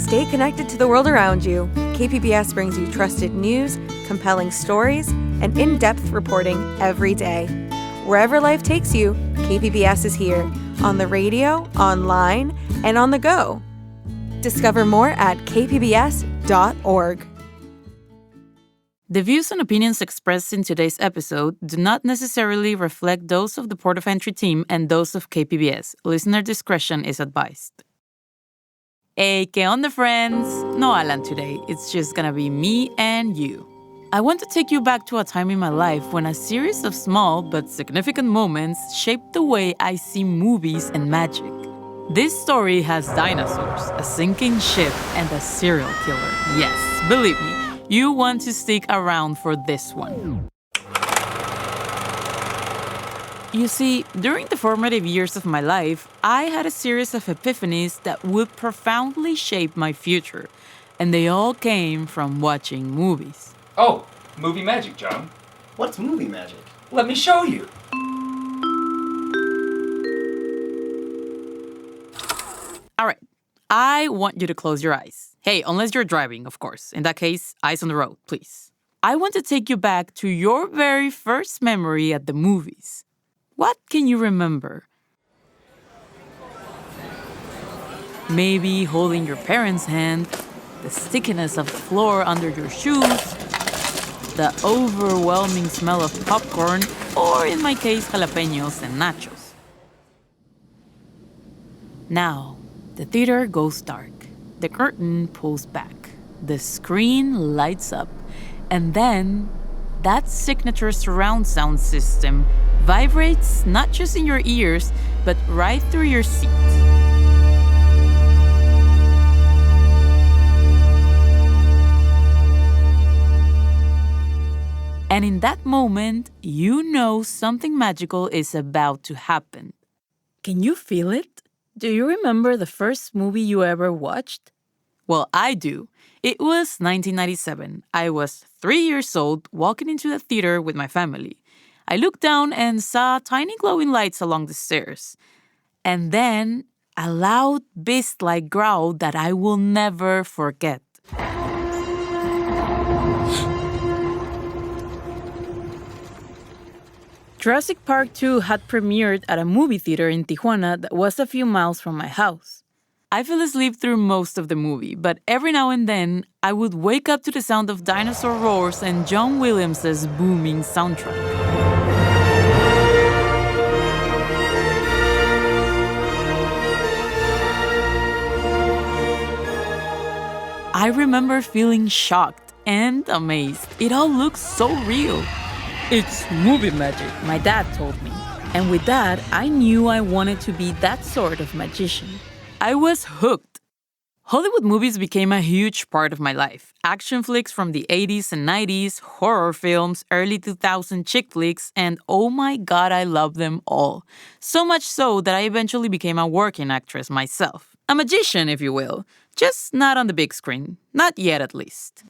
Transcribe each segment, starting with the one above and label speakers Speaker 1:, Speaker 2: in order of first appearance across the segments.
Speaker 1: Stay connected to the world around you. KPBS brings you trusted news, compelling stories, and in-depth reporting every day. Wherever life takes you, KPBS is here, on the radio, online, and on the go. Discover more at kpbs.org.
Speaker 2: The views and opinions expressed in today's episode do not necessarily reflect those of the Port of Entry team and those of KPBS. Listener discretion is advised. Hey, ¿qué onda, friends? No Alan today. It's just gonna be me and you. I want to take you back to a time in my life when a series of small but significant moments shaped the way I see movies and magic. This story has dinosaurs, a sinking ship, and a serial killer. Yes, believe me. You want to stick around for this one. You see, during the formative years of my life, I had a series of epiphanies that would profoundly shape my future, and they all came from watching movies.
Speaker 3: Oh, movie magic, John.
Speaker 4: What's movie magic?
Speaker 3: Let me show you.
Speaker 2: All right, I want you to close your eyes. Hey, unless you're driving, of course. In that case, eyes on the road, please. I want to take you back to your very first memory at the movies. What can you remember? Maybe holding your parents' hand, the stickiness of the floor under your shoes, the overwhelming smell of popcorn, or in my case, jalapenos and nachos. Now, the theater goes dark. The curtain pulls back. The screen lights up. And then, that signature surround sound system vibrates not just in your ears, but right through your seat. And in that moment, you know something magical is about to happen. Can you feel it? Do you remember the first movie you ever watched? Well, I do. It was 1997. I was 3 years old, walking into the theater with my family. I looked down and saw tiny glowing lights along the stairs. And then a loud beast-like growl that I will never forget. Jurassic Park 2 had premiered at a movie theater in Tijuana that was a few miles from my house. I fell asleep through most of the movie, but every now and then, I would wake up to the sound of dinosaur roars and John Williams' booming soundtrack. I remember feeling shocked and amazed. It all looks so real. It's movie magic, my dad told me. And with that, I knew I wanted to be that sort of magician. I was hooked. Hollywood movies became a huge part of my life. Action flicks from the 80s and 90s, horror films, early 2000 chick flicks, and oh my god, I love them all. So much so that I eventually became a working actress myself. A magician, if you will. Just not on the big screen. Not yet, at least.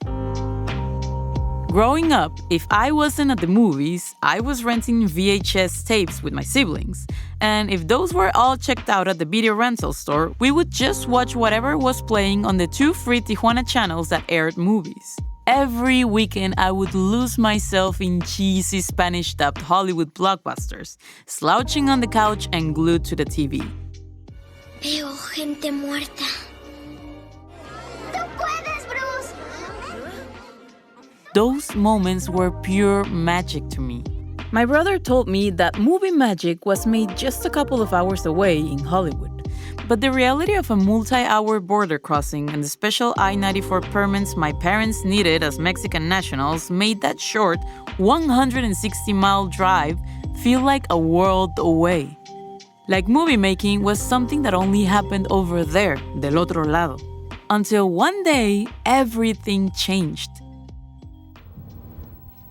Speaker 2: Growing up, if I wasn't at the movies, I was renting VHS tapes with my siblings. And if those were all checked out at the video rental store, we would just watch whatever was playing on the 2 free Tijuana channels that aired movies. Every weekend, I would lose myself in cheesy Spanish-dubbed Hollywood blockbusters, slouching on the couch and glued to the TV.
Speaker 5: Veo gente muerta.
Speaker 2: Those moments were pure magic to me. My brother told me that movie magic was made just a couple of hours away in Hollywood. But the reality of a multi-hour border crossing and the special I-94 permits my parents needed as Mexican nationals made that short 160-mile drive feel like a world away. Like movie making was something that only happened over there, del otro lado. Until one day, everything changed.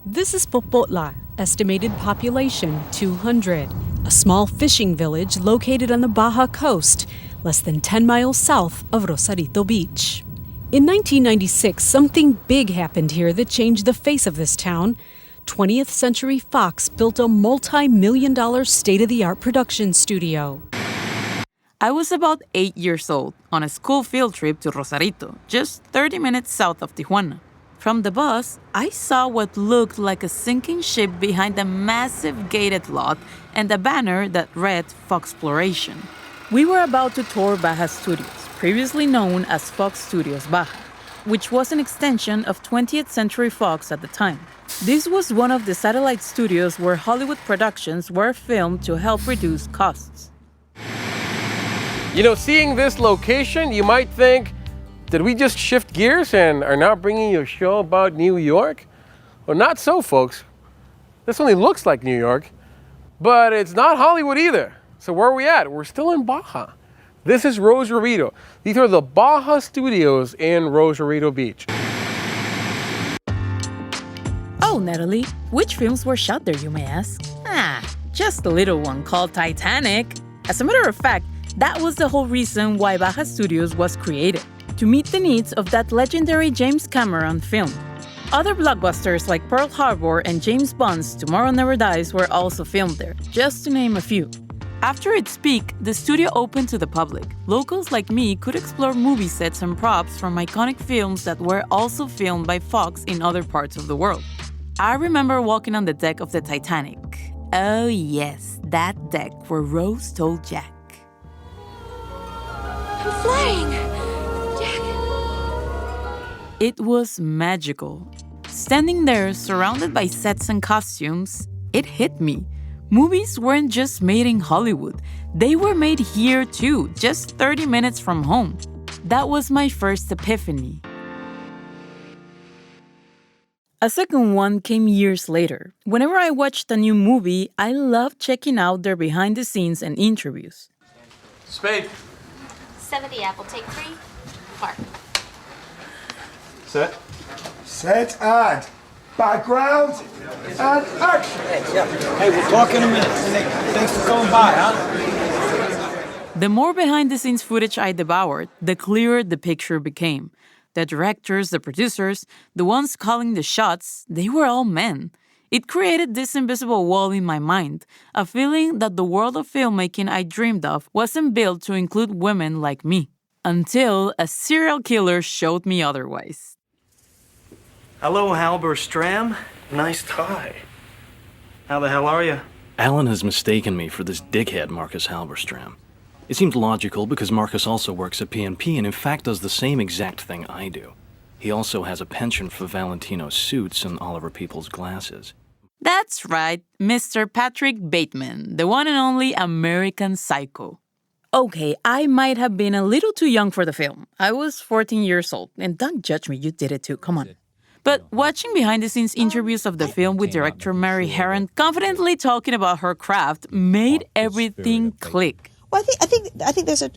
Speaker 6: This is Popotla, estimated population 200, a small fishing village located on the Baja coast, less than 10 miles south of Rosarito Beach. In 1996, something big happened here that changed the face of this town. 20th Century Fox built a multi-million-dollar state-of-the-art production studio.
Speaker 2: I was about 8 years old on a school field trip to Rosarito, just 30 minutes south of Tijuana. From the bus, I saw what looked like a sinking ship behind a massive gated lot and a banner that read Foxploration. We were about to tour Baja Studios, previously known as Fox Studios Baja, which was an extension of 20th Century Fox at the time. This was one of the satellite studios where Hollywood productions were filmed to help reduce costs.
Speaker 4: You know, seeing this location, you might think, did we just shift gears and are now bringing you a show about New York? Well, not so, folks. This only looks like New York, but it's not Hollywood either. So where are we at? We're still in Baja. This is Rosarito. These are the Baja Studios in Rosarito Beach.
Speaker 2: Oh, Natalie, which films were shot there, you may ask? Just a little one called Titanic. As a matter of fact, that was the whole reason why Baja Studios was created, to meet the needs of that legendary James Cameron film. Other blockbusters like Pearl Harbor and James Bond's Tomorrow Never Dies were also filmed there, just to name a few. After its peak, the studio opened to the public. Locals like me could explore movie sets and props from iconic films that were also filmed by Fox in other parts of the world. I remember walking on the deck of the Titanic. Oh yes, that deck where Rose told Jack.
Speaker 5: I'm flying! Jack!
Speaker 2: It was magical. Standing there, surrounded by sets and costumes, it hit me. Movies weren't just made in Hollywood. They were made here too, just 30 minutes from home. That was my first epiphany. A second one came years later. Whenever I watched a new movie, I loved checking out their behind the scenes and interviews.
Speaker 3: Spade.
Speaker 5: 70 apple, take 3. Park.
Speaker 3: Set.
Speaker 7: Set and background and action.
Speaker 8: Hey, we'll talk in a minute. Thanks for coming by, huh?
Speaker 2: The more behind-the-scenes footage I devoured, the clearer the picture became. The directors, the producers, the ones calling the shots, they were all men. It created this invisible wall in my mind, a feeling that the world of filmmaking I dreamed of wasn't built to include women like me. Until a serial killer showed me otherwise.
Speaker 8: Hello, Halberstram. Nice tie. How the hell are you?
Speaker 9: Alan has mistaken me for this dickhead Marcus Halberstram. It seems logical because Marcus also works at PNP and in fact does the same exact thing I do. He also has a penchant for Valentino suits and Oliver Peoples glasses.
Speaker 2: That's right, Mr. Patrick Bateman, the one and only American Psycho. Okay, I might have been a little too young for the film. I was 14 years old, and don't judge me, you did it too, come on. But watching behind-the-scenes interviews of the film with director Mary Herron confidently talking about her craft made everything click.
Speaker 10: Well, I think there's a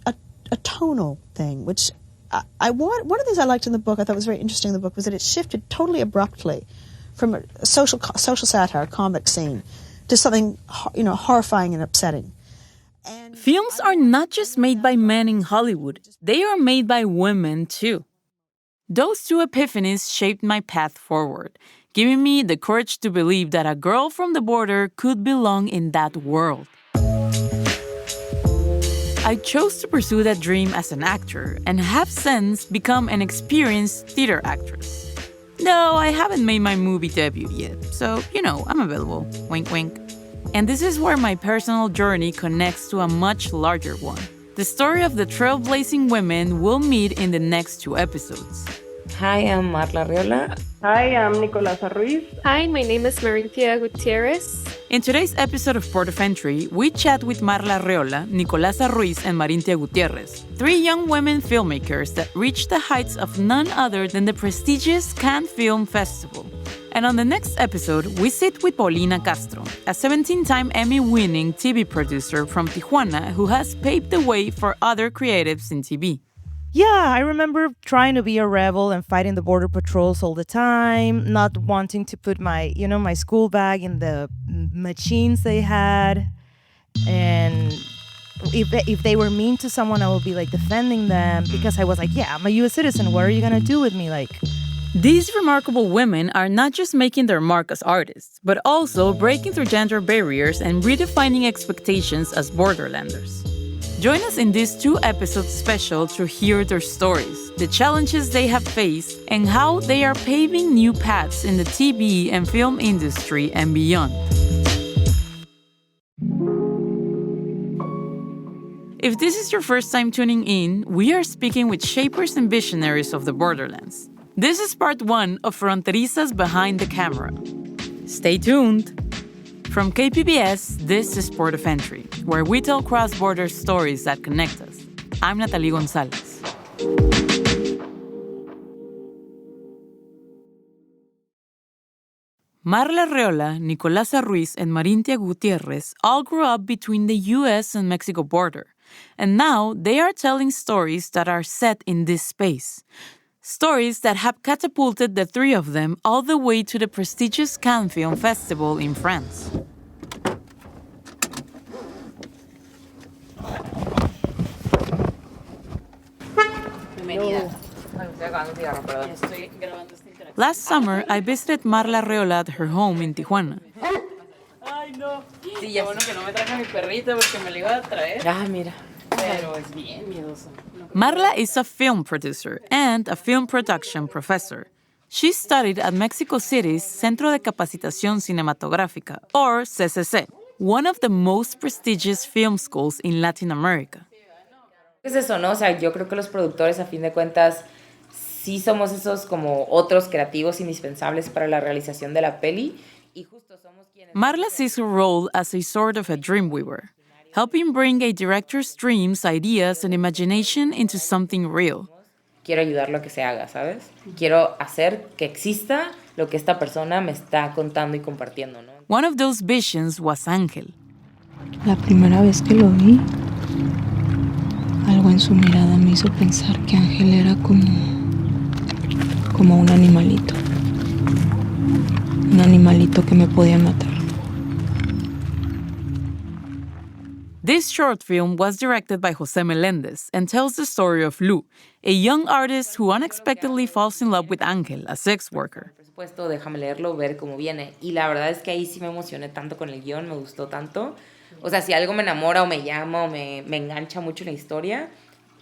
Speaker 10: tonal thing, which one of the things I liked in the book, I thought was very interesting in the book, was that it shifted totally abruptly from a social satire, comic scene, to something horrifying and upsetting. And
Speaker 2: films are not just made by men in Hollywood; they are made by women too. Those two epiphanies shaped my path forward, giving me the courage to believe that a girl from the border could belong in that world. I chose to pursue that dream as an actor and have since become an experienced theater actress. No, I haven't made my movie debut yet, so, I'm available. Wink, wink. And this is where my personal journey connects to a much larger one. The story of the trailblazing women we'll meet in the next 2 episodes.
Speaker 11: Hi, I'm Marla Riola.
Speaker 12: Hi, I'm Nicolasa Ruiz.
Speaker 13: Hi, my name is Marintia Gutierrez.
Speaker 2: In today's episode of Port of Entry, we chat with Marla Riola, Nicolasa Ruiz, and Marintia Gutierrez, 3 young women filmmakers that reached the heights of none other than the prestigious Cannes Film Festival. And on the next episode, we sit with Paulina Castro, a 17-time Emmy-winning TV producer from Tijuana who has paved the way for other creatives in TV.
Speaker 14: Yeah, I remember trying to be a rebel and fighting the border patrols all the time, not wanting to put my school bag in the machines they had. And if they were mean to someone, I would be defending them because I was yeah, I'm a U.S. citizen. What are you going to do with me?
Speaker 2: These remarkable women are not just making their mark as artists, but also breaking through gender barriers and redefining expectations as borderlanders. Join us in this 2-episode special to hear their stories, the challenges they have faced, and how they are paving new paths in the TV and film industry and beyond. If this is your first time tuning in, we are speaking with Shapers and Visionaries of the Borderlands. This is part 1 of Fronterizas Behind the Camera. Stay tuned! From KPBS, this is Port of Entry, where we tell cross-border stories that connect us. I'm Natalie González. Marla Arreola, Nicolás Ruiz, and Marintia Gutierrez all grew up between the U.S. and Mexico border, and now they are telling stories that are set in this space. Stories that have catapulted the three of them all the way to the prestigious Cannes Film Festival in France. Last summer, I visited Marla Arreola at her home in Tijuana.
Speaker 11: Ay, no. Sí, ya bueno que no me traje a mi perrito porque me lo iba a traer. Ah, mira. Pero es bien miedoso.
Speaker 2: Marla is a film producer and a film production professor. She studied at Mexico City's Centro de Capacitación Cinematográfica, or CCC, one of the most prestigious film schools in Latin America.
Speaker 11: Es eso, ¿no? O sea, yo creo que los productores, a fin de cuentas, sí somos esos como otros creativos indispensables para la realización de la peli. Y justo somos quienes...
Speaker 2: Marla sees her role as a sort of a dreamweaver, helping bring a director's dreams, ideas, and imagination into something real.
Speaker 11: Quiero ayudarlo a que se haga, ¿sabes? Quiero hacer que exista lo que esta persona me está contando y compartiendo, ¿no?
Speaker 2: One of those visions was Ángel.
Speaker 15: La primera vez que lo vi, algo en su mirada me hizo pensar que Ángel era como un animalito. Un animalito que me podía matar.
Speaker 2: This short film was directed by José Meléndez and tells the story of Lu, a young artist who unexpectedly falls in love with Ángel, a sex worker.
Speaker 11: Por supuesto, déjame leerlo, ver cómo viene. Y la verdad es que ahí sí me emocioné tanto con el guión, me gustó tanto. O sea, si algo me enamora o me llama o me engancha mucho la historia,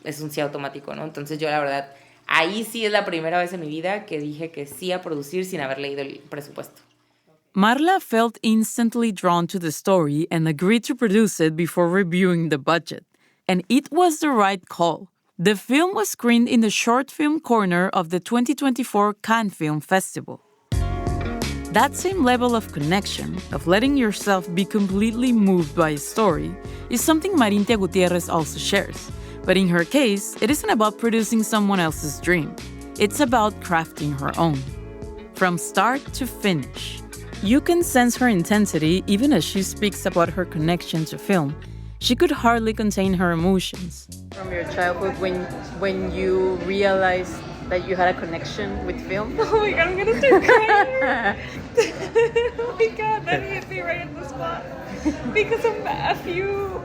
Speaker 11: es un sí automático, ¿no? Entonces yo la verdad, ahí sí es la primera vez en mi vida que dije que sí a producir sin haber leído el presupuesto.
Speaker 2: Marla felt instantly drawn to the story and agreed to produce it before reviewing the budget. And it was the right call. The film was screened in the short film corner of the 2024 Cannes Film Festival. That same level of connection, of letting yourself be completely moved by a story, is something Marintia Gutierrez also shares. But in her case, it isn't about producing someone else's dream. It's about crafting her own. From start to finish. You can sense her intensity even as she speaks about her connection to film. She could hardly contain her emotions.
Speaker 16: From your childhood, when you realized that you had a connection with film?
Speaker 13: Oh my god, I'm gonna start crying. Oh my god, that hit me right in the spot. Because I'm a few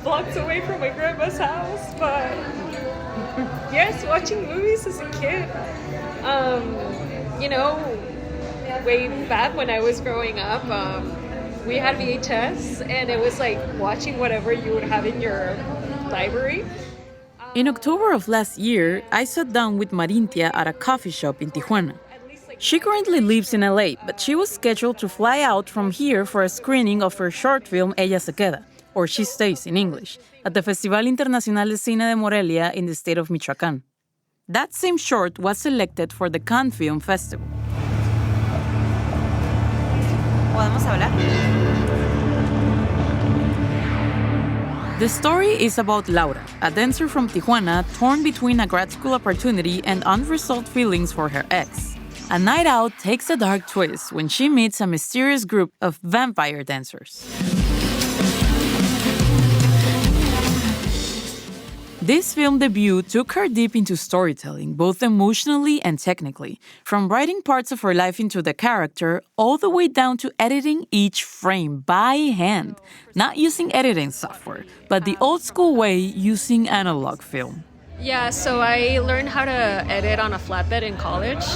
Speaker 13: blocks away from my grandma's house, but yes, watching movies as a kid. You know, way back when I was growing up, we had VHS, and it was like watching whatever you would have in your library.
Speaker 2: In October of last year, I sat down with Marintia at a coffee shop in Tijuana. She currently lives in LA, but she was scheduled to fly out from here for a screening of her short film Ella se queda, or She Stays in English, at the Festival Internacional de Cine de Morelia in the state of Michoacán. That same short was selected for the Cannes Film Festival.
Speaker 1: ¿Podemos hablar?
Speaker 2: The story is about Laura, a dancer from Tijuana torn between a grad school opportunity and unresolved feelings for her ex. A night out takes a dark twist when she meets a mysterious group of vampire dancers. This film debut took her deep into storytelling, both emotionally and technically, from writing parts of her life into the character, all the way down to editing each frame by hand, not using editing software, but the old-school way, using analog film.
Speaker 13: Yeah, so I learned how to edit on a flatbed in college,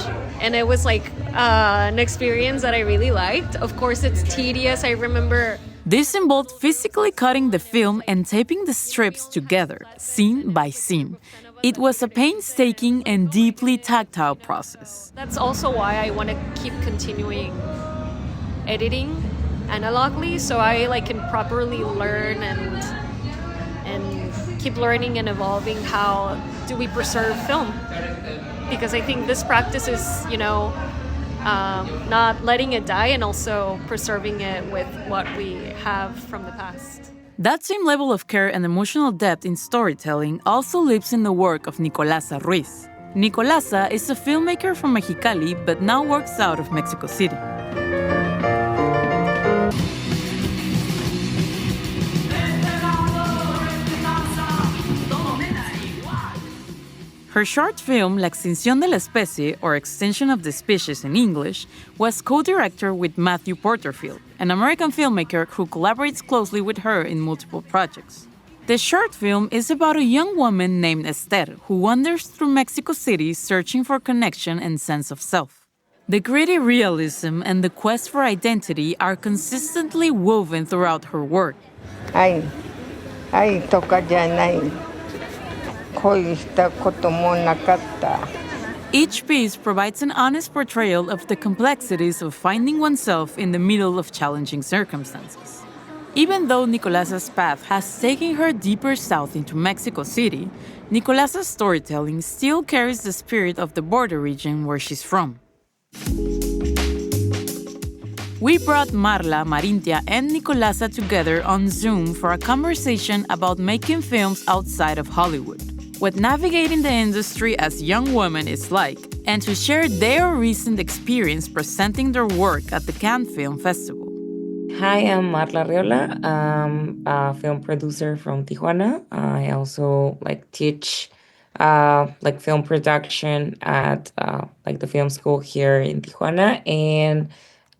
Speaker 13: and it was like an experience that I really liked. Of course, it's tedious. I remember
Speaker 2: This involved physically cutting the film and taping the strips together, scene by scene. It was a painstaking and deeply tactile process.
Speaker 13: That's also why I want to keep continuing editing analogly, so I can properly learn and keep learning and evolving how do we preserve film. Because I think this practice is, not letting it die and also preserving it with what we have from the past.
Speaker 2: That same level of care and emotional depth in storytelling also lives in the work of Nicolasa Ruiz. Nicolasa is a filmmaker from Mexicali but now works out of Mexico City. Her short film, La Extinción de la Especie, or Extinction of the Species in English, was co-director with Matthew Porterfield, an American filmmaker who collaborates closely with her in multiple projects. The short film is about a young woman named Esther who wanders through Mexico City searching for connection and sense of self. The gritty realism and the quest for identity are consistently woven throughout her work.
Speaker 17: Ay toka janay.
Speaker 2: Each piece provides an honest portrayal of the complexities of finding oneself in the middle of challenging circumstances. Even though Nicolasa's path has taken her deeper south into Mexico City, Nicolasa's storytelling still carries the spirit of the border region where she's from. We brought Marla, Marintia, and Nicolasa together on Zoom for a conversation about making films outside of Hollywood, what navigating the industry as young women is like, and to share their recent experience presenting their work at the Cannes Film Festival.
Speaker 11: Hi, I'm Marla Riola. I'm a film producer from Tijuana. I also teach film production at the film school here in Tijuana, and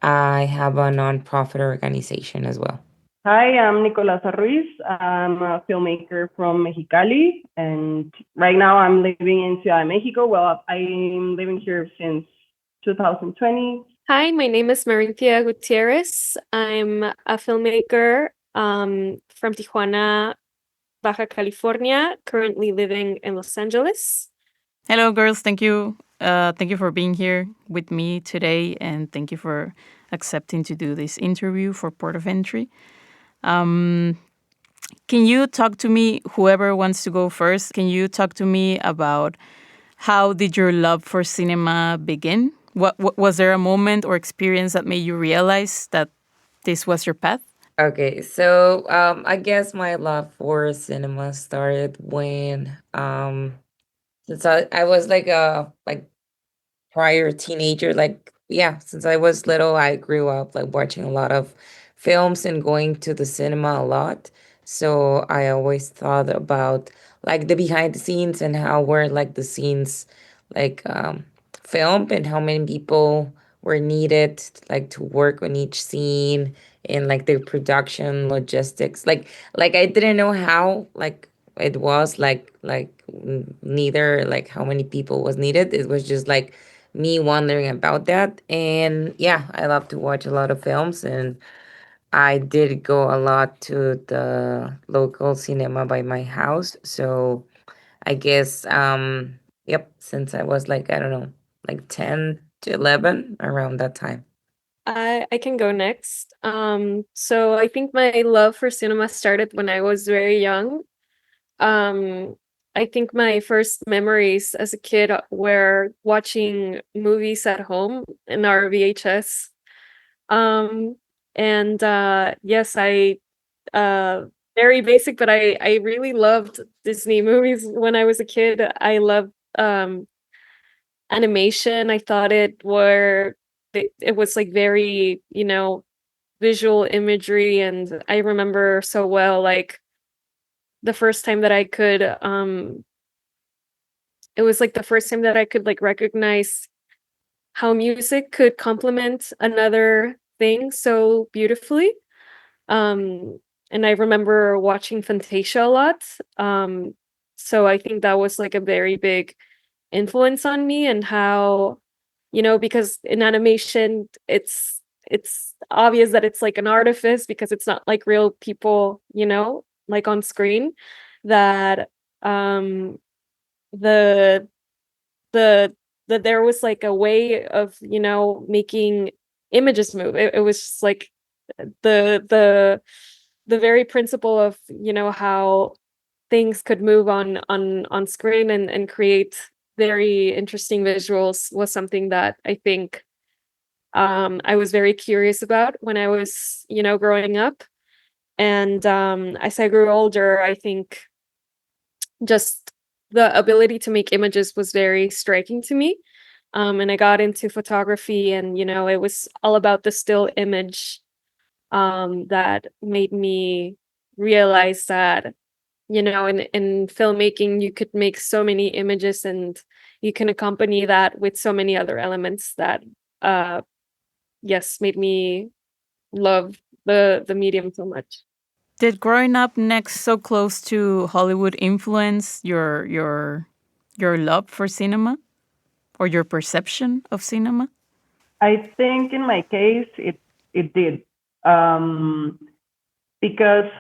Speaker 11: I have a nonprofit organization as well.
Speaker 12: Hi, I'm Nicolasa Ruiz. I'm a filmmaker from Mexicali, and right now I'm living in Ciudad de Mexico. Well, I'm living here since 2020.
Speaker 13: Hi, my name is Marintia Gutierrez. I'm a filmmaker from Tijuana, Baja California, currently living in Los Angeles.
Speaker 2: Hello, girls. Thank you. Thank you for being here with me today, and thank you for accepting to do this interview for Port of Entry. Can you talk to me, whoever wants to go first, can you talk to me about how did your love for cinema begin? What was there a moment or experience that made you realize that this was your path?
Speaker 11: Okay, so I guess my love for cinema started when since I was a prior teenager, since I was little, I grew up watching a lot of films and going to the cinema a lot. So I always thought about the behind the scenes and how were the scenes filmed and how many people were needed to work on each scene and the production logistics. I didn't know how it was neither how many people was needed. It was just me wondering about that. And yeah, I love to watch a lot of films, and I did go a lot to the local cinema by my house. So I guess since I was I don't know, 10 to 11, around that time.
Speaker 13: I can go next. So I think my love for cinema started when I was very young. I think my first memories as a kid were watching movies at home in our VHS. Yes, I very basic, but I really loved Disney movies when I was a kid. I loved animation. I thought it was very, visual imagery, and I remember so well the first time that I could it was the first time that I could recognize how music could complement another thing so beautifully. And I remember watching Fantasia a lot. So I think that was a very big influence on me, and how, because in animation it's it's obvious that it's like an artifice because it's not like real people, like on screen, that the the that there was like a way of, making images move. It was just like the the the very principle of, how things could move on screen and create very interesting visuals was something that I think I was very curious about when I was, growing up. And as I grew older, I think just the ability to make images was very striking to me. And I got into photography, and it was all about the still image, that made me realize that, in filmmaking, you could make so many images, and you can accompany that with so many other elements that, yes, made me love the medium so much.
Speaker 2: Did growing up next so close to Hollywood influence your love for cinema or your perception of cinema?
Speaker 12: I think in my case, it did. Because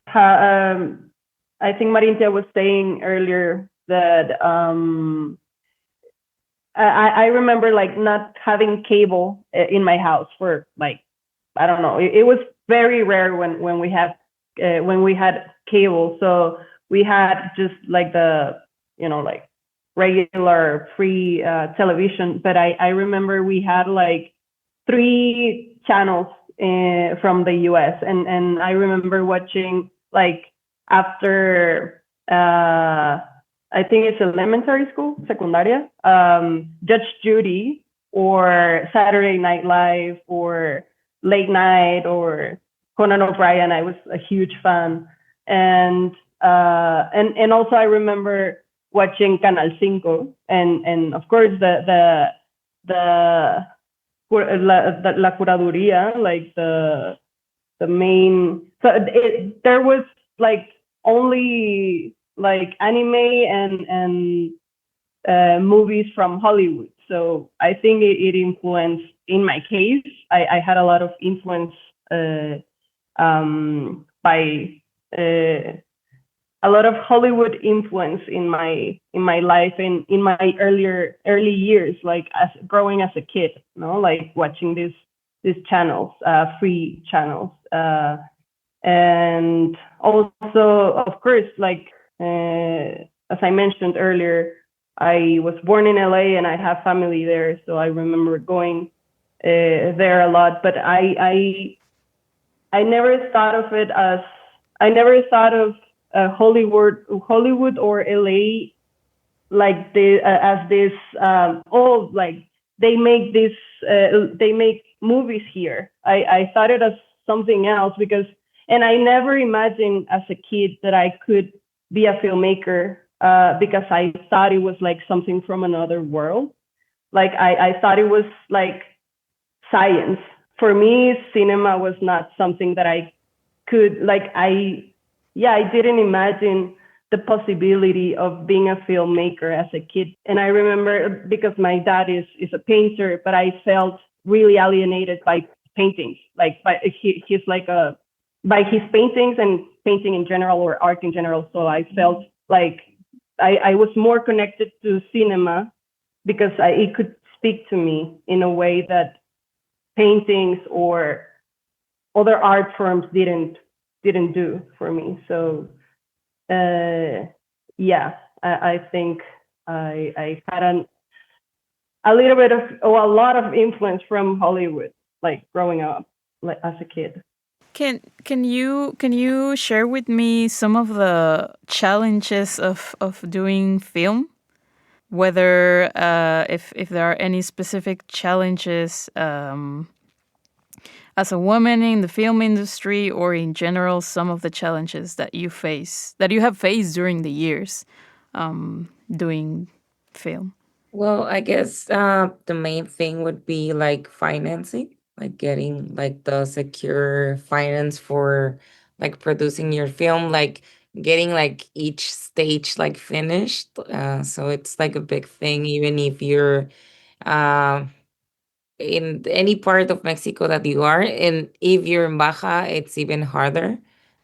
Speaker 12: I think Marintia was saying earlier that I remember like not having cable in my house for like, I don't know. It was very rare when we had cable. So we had just like the, like regular free television. But I remember we had like 3 channels from the US. And I remember watching like after, I think it's elementary school, secundaria, Judge Judy or Saturday Night Live or Late Night or Conan O'Brien. I was a huge fan. And also I remember watching Canal 5 and of course the La Curaduría, like the main. So there was like only like anime and movies from Hollywood. So I think it influenced. In my case, I had a lot of influence by a lot of Hollywood influence in my life and in my early years, like as growing as a kid, like watching these channels, free channels, and also of course, like as I mentioned earlier, I was born in LA and I have family there, so I remember going there a lot. But I never thought of it as Hollywood or LA like as this like they make movies here. I thought it as something else and I never imagined as a kid that I could be a filmmaker because I thought it was like something from another world. Like I thought it was like science. For me, cinema was not something that I could like. I didn't imagine the possibility of being a filmmaker as a kid. And I remember because my dad is a painter, but I felt really alienated by paintings. Like he's like by his paintings and painting in general or art in general. So I felt like I was more connected to cinema because it could speak to me in a way that paintings or other art forms didn't do for me. So I think I had a little bit of a lot of influence from Hollywood, like growing up like as a kid.
Speaker 2: Can you share with me some of the challenges of doing film? Whether if there are any specific challenges as a woman in the film industry, or in general, some of the challenges that you have faced during the years doing film.
Speaker 11: Well, I guess the main thing would be like financing, like getting like the secure finance for like producing your film, like getting like each stage like finished. So it's like a big thing, even if you're uh in any part of Mexico that you are. And if you're in Baja, it's even harder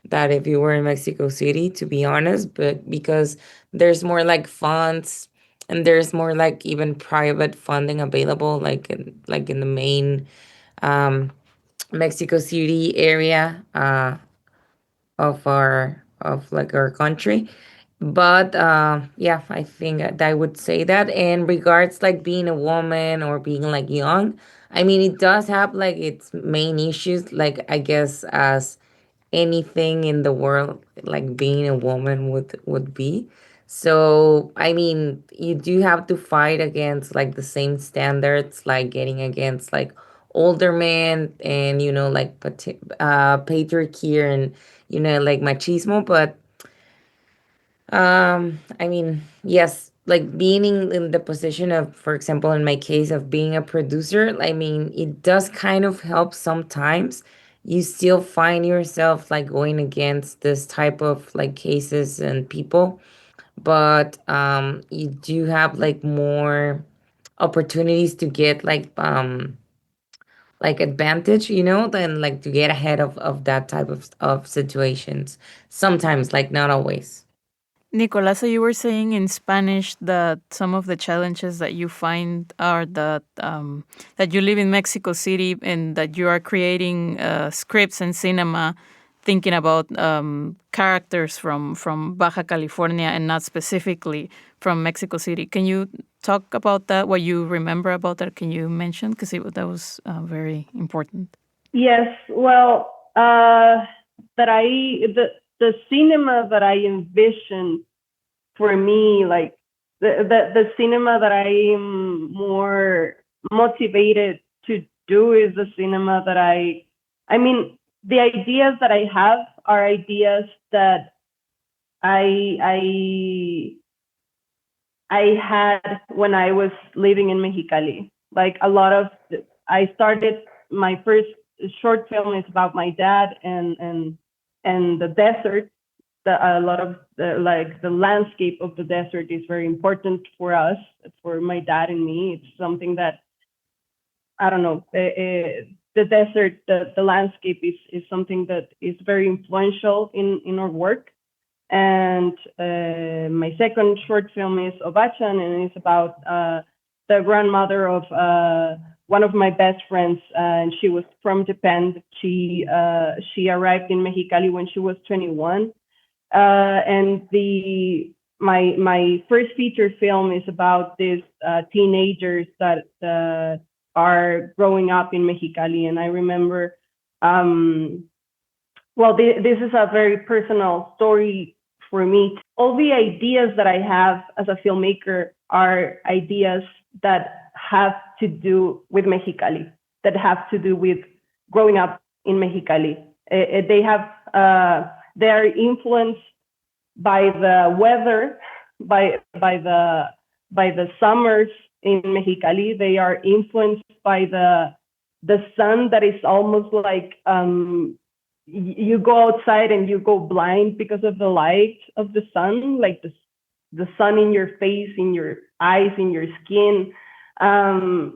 Speaker 11: than if you were in Mexico City, to be honest. But because there's more like funds and there's more like even private funding available, like in the main um, Mexico City area of like our country. But yeah, I think that I would say that. And regards like being a woman or being like young, I mean, it does have like its main issues, like I guess as anything in the world, like being a woman would be. So I mean, you do have to fight against like the same standards, like getting against like older men and like patriarchy and like machismo. But I mean, yes, like being in the position of, for example, in my case of being a producer, I mean, it does kind of help sometimes. You still find yourself like going against this type of like cases and people, but you do have like more opportunities to get like advantage, than like to get ahead of that type of situations. Sometimes, like not always.
Speaker 2: Nicolasa, you were saying in Spanish that some of the challenges that you find are that you live in Mexico City and that you are creating scripts and cinema thinking about characters from Baja California and not specifically from Mexico City. Can you talk about that, what you remember about that? Can you mention? Because that was very important.
Speaker 12: Yes, well, the cinema that I envision for me, like the cinema that I am more motivated to do is the cinema that I mean, the ideas that I have are ideas that I had when I was living in Mexicali. Like I started my first short film is about my dad and the desert. A lot of the landscape of the desert is very important for us, for my dad and me. It's something that I don't know. The desert, the landscape is something that is very influential in our work. And my second short film is Obachan, and it's about the grandmother of one of my best friends, and she was from Japan. She arrived in Mexicali when she was 21, and my first feature film is about these teenagers that are growing up in Mexicali. And I remember, this is a very personal story for me. All the ideas that I have as a filmmaker are ideas that have to do with Mexicali, that have to do with growing up in Mexicali. They are influenced by the weather, by the summers in Mexicali. They are influenced by the sun that is almost like you go outside and you go blind because of the light of the sun, like the sun in your face, in your eyes, in your skin. I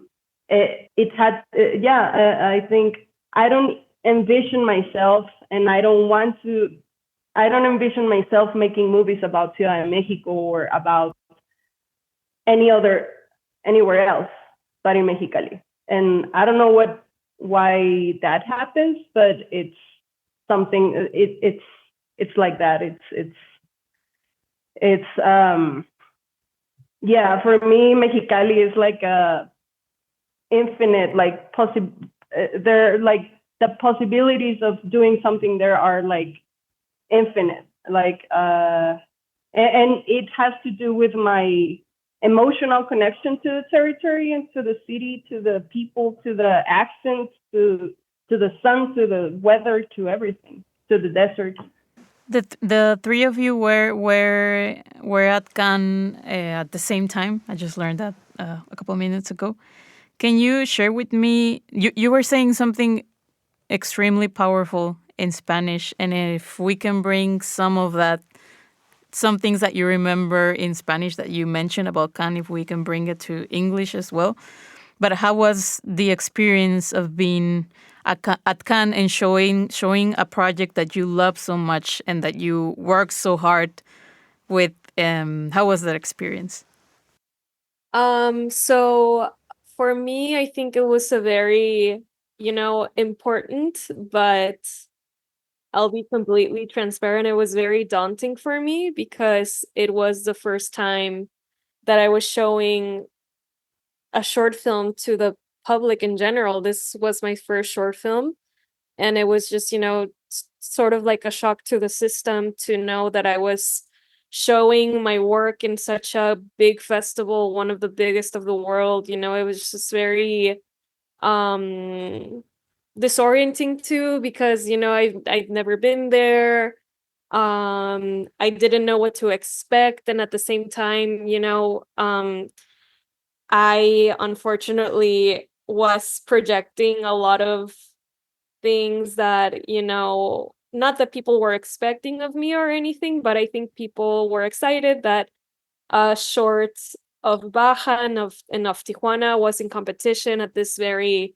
Speaker 12: think I don't envision myself, and I don't envision myself making movies about Ciudad de Mexico or about anywhere else but in Mexicali. And I don't know why that happens, but it's something. It's like that. For me, Mexicali is like a infinite, like they're like the possibilities of doing something there are like infinite, like and it has to do with my emotional connection to the territory and to the city, to the people, to the accents, to the sun, to the weather, to everything, to the desert.
Speaker 2: The three of you were at Cannes at the same time. I just learned that a couple of minutes ago. Can you share with me? You were saying something extremely powerful in Spanish, and if we can bring some things that you remember in Spanish that you mentioned about Cannes, if we can bring it to English as well. But how was the experience of being at Cannes and showing a project that you love so much and that you work so hard with? How was that experience?
Speaker 13: So for me, I think it was a very, important, but I'll be completely transparent. It was very daunting for me because it was the first time that I was showing a short film to the public in general. This was my first short film. And it was just, sort of like a shock to the system to know that I was showing my work in such a big festival, one of the biggest of the world. It was just very disorienting too, because I'd never been there. I didn't know what to expect, and at the same time, I unfortunately was projecting a lot of things that, not that people were expecting of me or anything, but I think people were excited that a short of Baja and of Tijuana was in competition at this very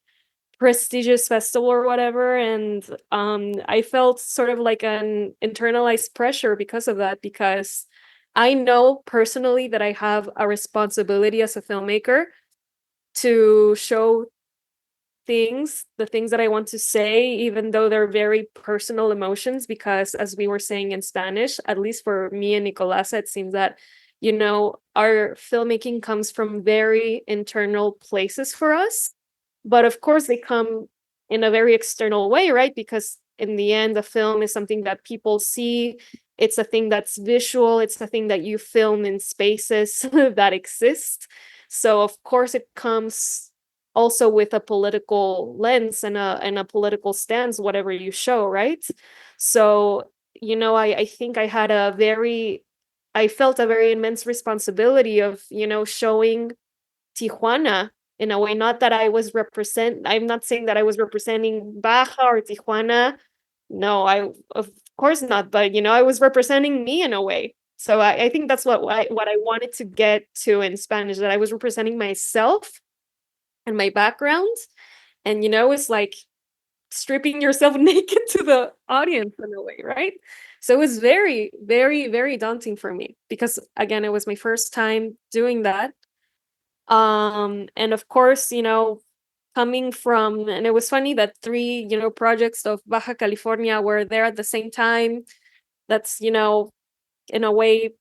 Speaker 13: prestigious festival or whatever. And I felt sort of like an internalized pressure because of that, because I know personally that I have a responsibility as a filmmaker to show the things that I want to say, even though they're very personal emotions, because as we were saying in Spanish, at least for me and Nicolasa, it seems that, our filmmaking comes from very internal places for us. But of course, they come in a very external way, right? Because in the end, the film is something that people see. It's a thing that's visual. It's a thing that you film in spaces that exist. So of course, it comes also with a political lens and a political stance, whatever you show, right? So, I think I felt a very immense responsibility of, showing Tijuana in a way, not that I'm not saying that I was representing Baja or Tijuana. No, of course not. But, I was representing me in a way. So I think that's what I wanted to get to in Spanish, that I was representing myself and my background. And, it's like stripping yourself naked to the audience in a way, right? So it was very, very, very daunting for me because, again, it was my first time doing that. And of course, coming from, and it was funny that three, projects of Baja California were there at the same time. That's, in a way,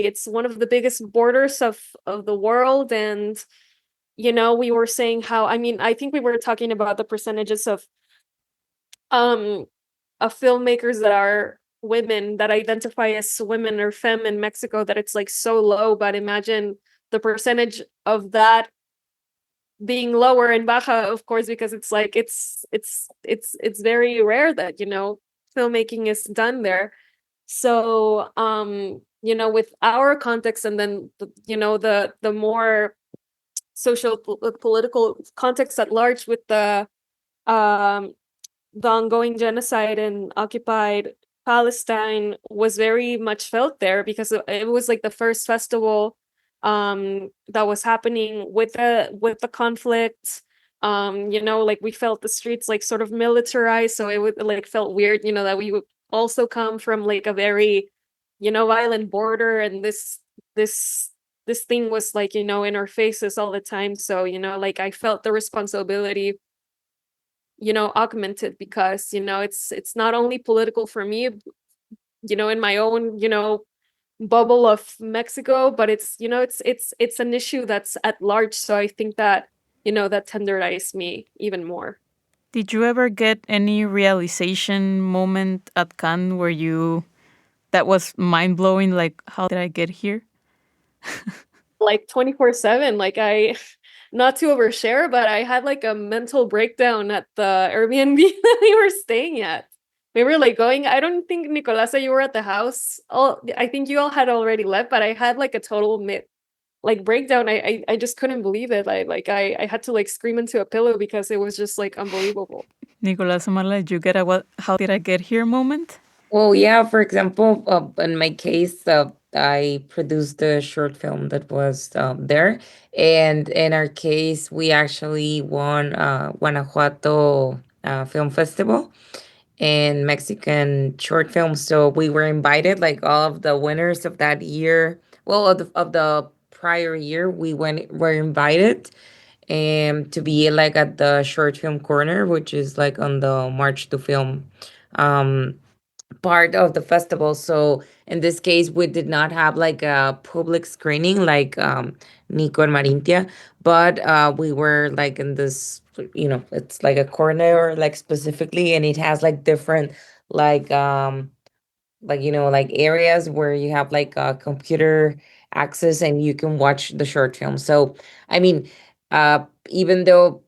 Speaker 13: it's one of the biggest borders of the world. And, we were saying how, I think we were talking about the percentages of filmmakers that are women, that identify as women or femme in Mexico, that it's like so low. But imagine the percentage of that being lower in Baja, of course, because it's like it's very rare that filmmaking is done there. So with our context, and then the more social political context at large, with the ongoing genocide in occupied Palestine, was very much felt there, because it was like the first festival that was happening with the conflict. Like we felt the streets like sort of militarized, so it would like felt weird, that we would also come from like a very, violent border, and this thing was like, in our faces all the time. So, like I felt the responsibility, augmented, because, it's not only political for me, in my own, bubble of Mexico, but it's, it's an issue that's at large. So I think that, that tenderized me even more.
Speaker 2: Did you ever get any realization moment at Cannes that was mind blowing? Like, how did I get here?
Speaker 13: Like 24/7, like not to overshare, but I had like a mental breakdown at the Airbnb that we were staying at. We were like going, I don't think, Nicolasa, you were at the house. I think you all had already left, but I had like a total breakdown. I just couldn't believe it. I had to like scream into a pillow because it was just like unbelievable.
Speaker 2: Nicolasa, Marla, did you get a how did I get here moment?
Speaker 11: Well, yeah, for example, in my case, I produced the short film that was there. And in our case, we actually won Guanajuato Film Festival and Mexican short film. So we were invited, like all of the winners of that year, well, of the prior year, were invited to be like at the short film corner, which is like on the March to Film um part of the festival. So in this case, we did not have like a public screening like Nico and Marintia, but we were like in this, it's like a corner, like specifically, and it has like different like like areas where you have like computer access and you can watch the short film. So I mean, even though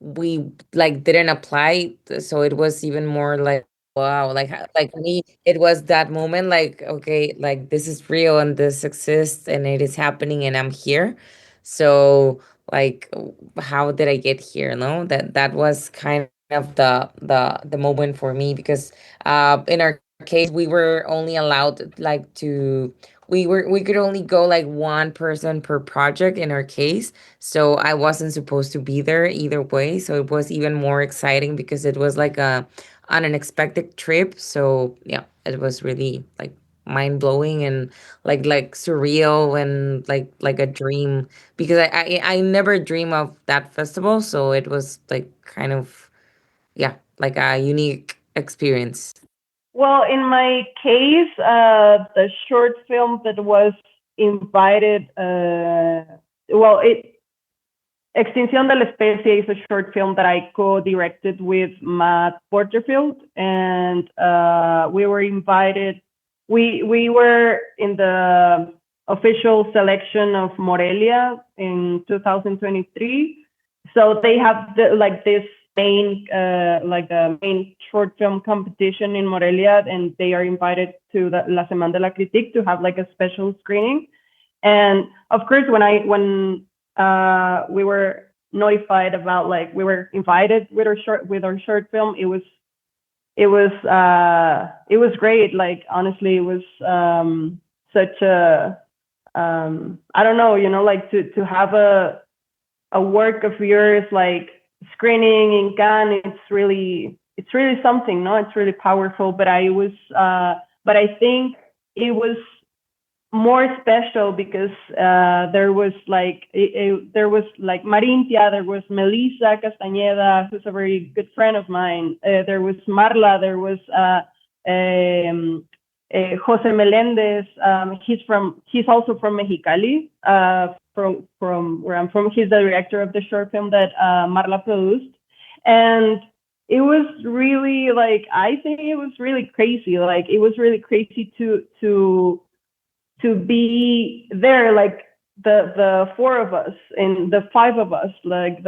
Speaker 11: we like didn't apply, so it was even more like wow, like like me, it was that moment like okay, like this is real and this exists and it is happening and I'm here. So like how did I get here? No, that was kind of the moment for me because in our case we were only allowed like to we could only go like one person per project in our case. So I wasn't supposed to be there either way, so it was even more exciting because it was like a an unexpected trip. So yeah, it was really like mind blowing and like surreal and like a dream because I never dream of that festival, so it was like kind of yeah, like a unique experience.
Speaker 12: Well, in my case, the short film that was invited, well, Extinción de la Especie is a short film that I co-directed with Matt Porterfield, and we were invited. We were in the official selection of Morelia in 2023. So they have this main like the main short film competition in Morelia, and they are invited to the La Semana de la Critique to have like a special screening. And of course, when we were notified about like we were invited with our short film, it was great. Like honestly, it was such a I don't know, like to have a work of yours like screening in Cannes, it's really something, no? It's really powerful. But I think it was more special because there was like Marintia, there was Melissa Castañeda, who's a very good friend of mine. There was Marla, there was Jose Melendez. He's also from Mexicali, from where I'm from. He's the director of the short film that Marla produced, and it was really like I think it was really crazy. Like it was really crazy to be there, like the four of us and the five of us, like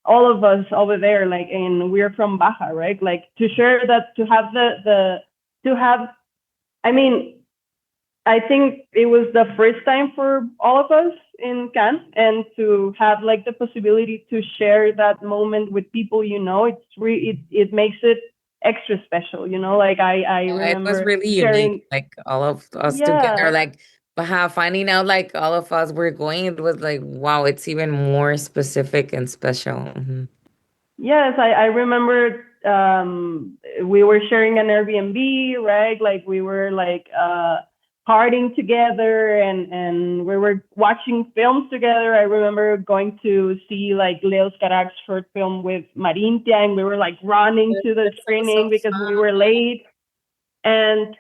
Speaker 12: all of us over there, like, and we're from Baja, right? Like to share that, to have, I mean, I think it was the first time for all of us in Cannes, and to have like the possibility to share that moment with people, it makes it extra special, like I remember
Speaker 11: it was really
Speaker 12: sharing,
Speaker 11: unique, like all of us
Speaker 12: yeah.
Speaker 11: together, like finding out like all of us were going, it was like wow, it's even more specific and special.
Speaker 12: Yes, I remember we were sharing an Airbnb, right? Like we were like partying together, and we were watching films together. I remember going to see like Leo's Carac's short film with Marintia, and we were like running to the screening because we were late. And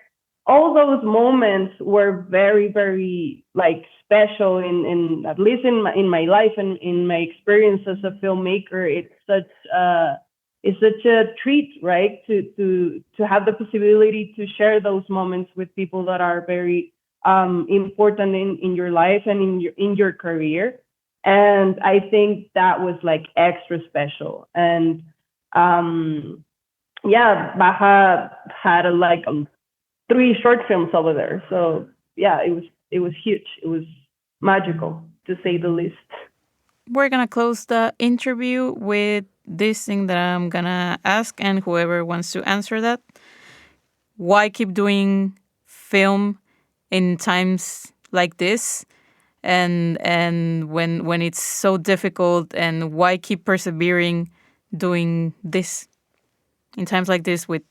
Speaker 12: all those moments were very, very like special in at least in my life and in my experience as a filmmaker. It's such a treat, right? To have the possibility to share those moments with people that are very important in your life and in your career. And I think that was like extra special. And yeah, Baja had like 3 short films over there. So yeah, it was huge. It was magical, to say the least.
Speaker 2: We're gonna close the interview with this thing that I'm gonna ask, and whoever wants to answer that. why keep doing film in times like this, and when it's so difficult, and why keep persevering doing this in times like this with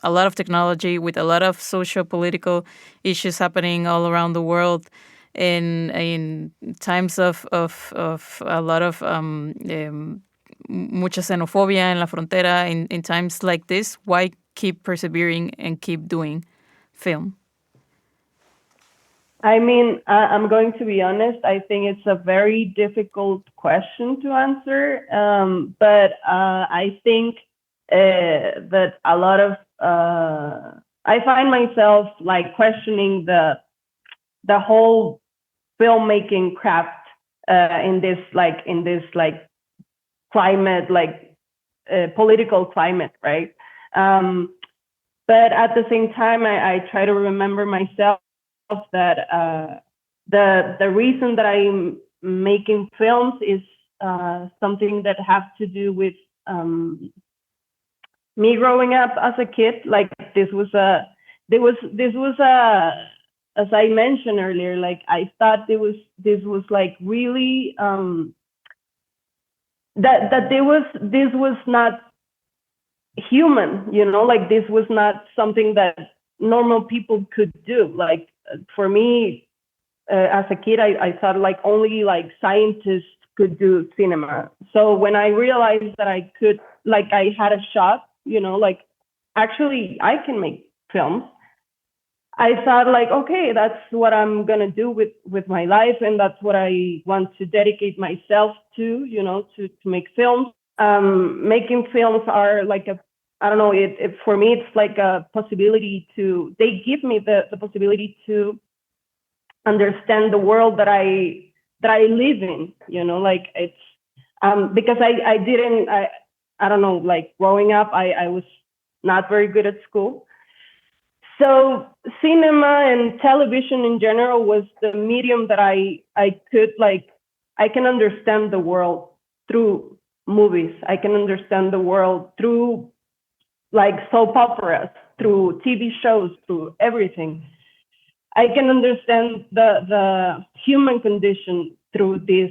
Speaker 2: a lot of technology, with a lot of socio-political issues happening all around the world, in times of a lot of mucha xenofobia en la frontera, in times like this, why keep persevering and keep doing film?
Speaker 12: I mean, I'm going to be honest. I think it's a very difficult question to answer. But I think that a lot of I find myself like questioning the whole filmmaking craft in this climate, political climate, right? But at the same time, I try to remember myself that the reason that I'm making films is something that has to do with me growing up as a kid. Like this was a as I mentioned earlier, like I thought this was like really that this was not human, you know, like this was not something that normal people could do. Like for me, as a kid, I thought like only like scientists could do cinema. So when I realized that I could, like I had a shot, you know, like actually I can make films, I thought like, okay, that's what I'm gonna do with my life, and that's what I want to dedicate myself to, you know, to make films. Making films are like I don't know, it for me it's like a possibility to, they give me the possibility to understand the world that I live in, you know, like it's because I don't know, like growing up I was not very good at school. So cinema and television in general was the medium that I could, like, I can understand the world through movies. I can understand the world through like soap operas, through TV shows, through everything. I can understand the human condition through the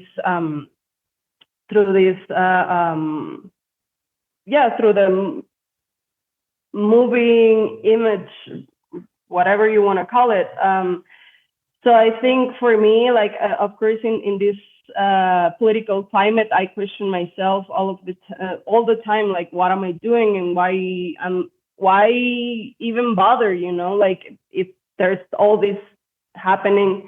Speaker 12: moving image, whatever you want to call it. So I think for me, like, of course, in this political climate, I question myself all the time, like, what am I doing, and why even bother, you know, like if there's all this happening,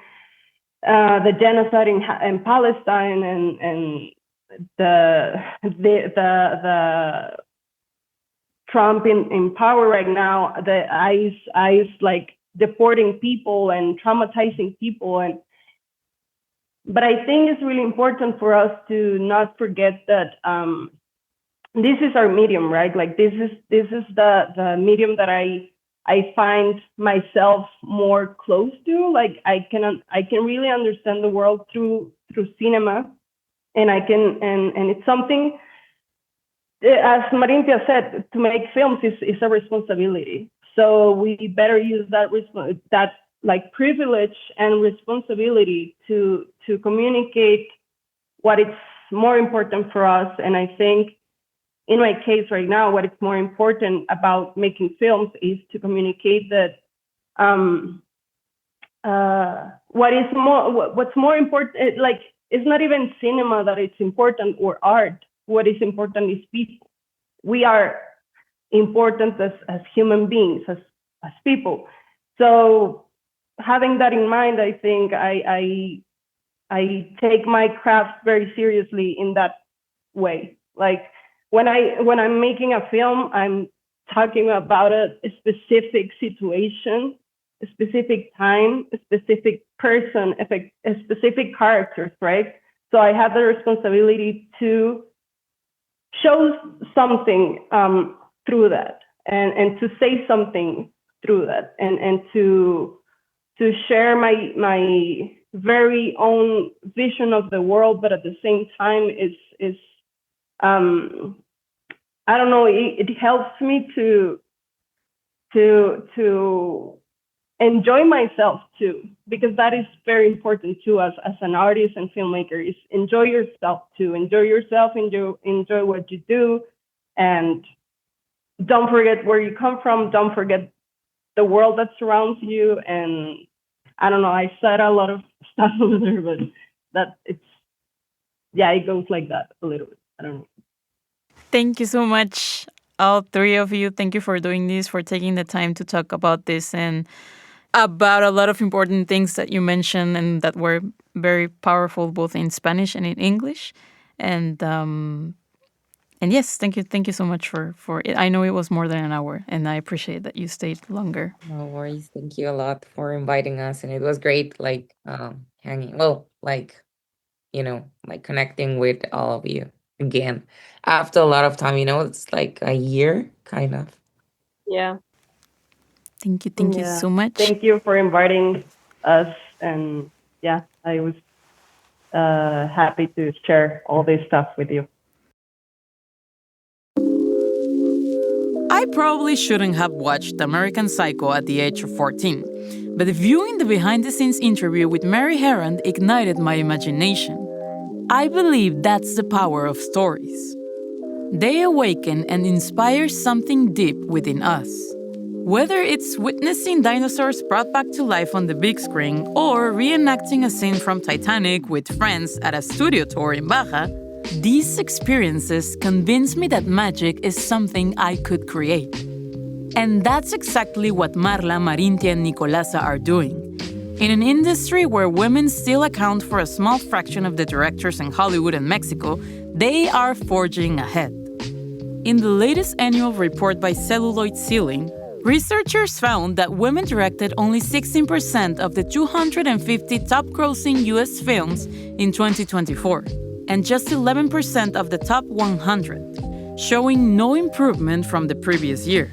Speaker 12: the genocide in Palestine, and the Trump in power right now, the ICE like deporting people and traumatizing people, but I think it's really important for us to not forget that this is our medium, right? Like this is the medium that I find myself more close to. Like I can really understand the world through cinema, and and it's something, as Marintia said, to make films is a responsibility. So we better use that like privilege and responsibility to communicate what is more important for us. And I think in my case right now, what is more important about making films is to communicate that what's more important, like, it's not even cinema that it's important, or art. What is important is people. We are important as human beings, as people. So having that in mind, I think I take my craft very seriously in that way. Like when I'm making a film, I'm talking about a specific situation, a specific time, a specific person, a specific characters, right? So I have the responsibility to show something through that, and to say something through that, and to share my very own vision of the world, but at the same time is I don't know, it helps me to to enjoy myself too, because that is very important to us as an artist and filmmaker, is enjoy yourself too. Enjoy yourself, enjoy what you do, and don't forget where you come from. Don't forget the world that surrounds you. And I don't know, I said a lot of stuff over there, but it goes like that a little bit. I don't know.
Speaker 2: Thank you so much, all three of you. Thank you for doing this, for taking the time to talk about this and about a lot of important things that you mentioned and that were very powerful, both in Spanish and in English. And yes, thank you so much for it. I know it was more than an hour, and I appreciate that you stayed longer.
Speaker 11: No worries. Thank you a lot for inviting us, and it was great, hanging. Well, connecting with all of you again after a lot of time. It's like a year, kind of.
Speaker 12: Yeah.
Speaker 2: Thank you so much.
Speaker 12: Thank you for inviting us, and I was happy to share all this stuff with you.
Speaker 2: I probably shouldn't have watched American Psycho at the age of 14, but viewing the behind-the-scenes interview with Mary Herron ignited my imagination. I believe that's the power of stories. They awaken and inspire something deep within us. Whether it's witnessing dinosaurs brought back to life on the big screen or reenacting a scene from Titanic with friends at a studio tour in Baja, these experiences convince me that magic is something I could create. And that's exactly what Marla, Marintia, and Nicolasa are doing. In an industry where women still account for a small fraction of the directors in Hollywood and Mexico, they are forging ahead. In the latest annual report by Celluloid Ceiling, researchers found that women directed only 16% of the 250 top-grossing U.S. films in 2024, and just 11% of the top 100, showing no improvement from the previous year.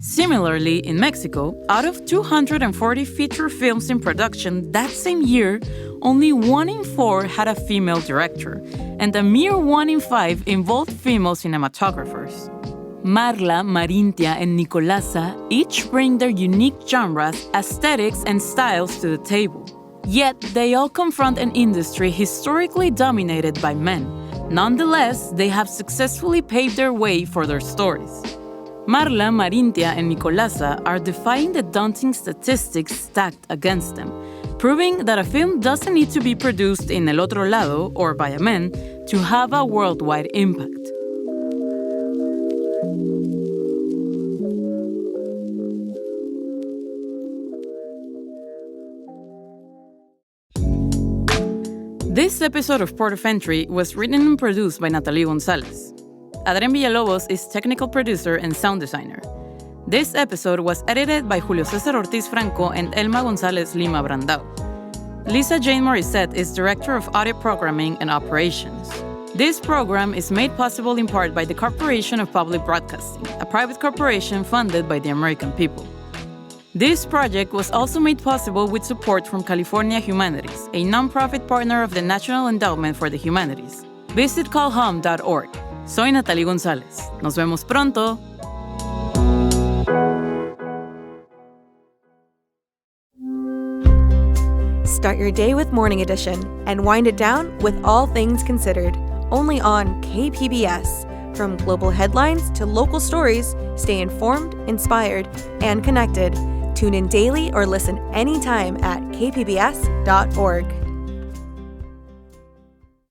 Speaker 2: Similarly, in Mexico, out of 240 feature films in production that same year, only 1 in 4 had a female director, and a mere 1 in 5 involved female cinematographers. Marla, Marintia, and Nicolasa each bring their unique genres, aesthetics, and styles to the table. Yet, they all confront an industry historically dominated by men. Nonetheless, they have successfully paved their way for their stories. Marla, Marintia, and Nicolasa are defying the daunting statistics stacked against them, proving that a film doesn't need to be produced in El Otro Lado or by a man to have a worldwide impact. This episode of Port of Entry was written and produced by Natalie González. Adrian Villalobos is technical producer and sound designer. This episode was edited by Julio Ortiz Franco and Elma González Lima Brandão. Lisa Jane Morrisette is director of audio programming and operations. This program is made possible in part by the Corporation of Public Broadcasting, a private corporation funded by the American people. This project was also made possible with support from California Humanities, a nonprofit partner of the National Endowment for the Humanities. Visit callhome.org. Soy Natalie González. Nos vemos pronto.
Speaker 1: Start your day with Morning Edition and wind it down with All Things Considered, only on KPBS. From global headlines to local stories, stay informed, inspired, and connected. Tune in daily or listen anytime at kpbs.org.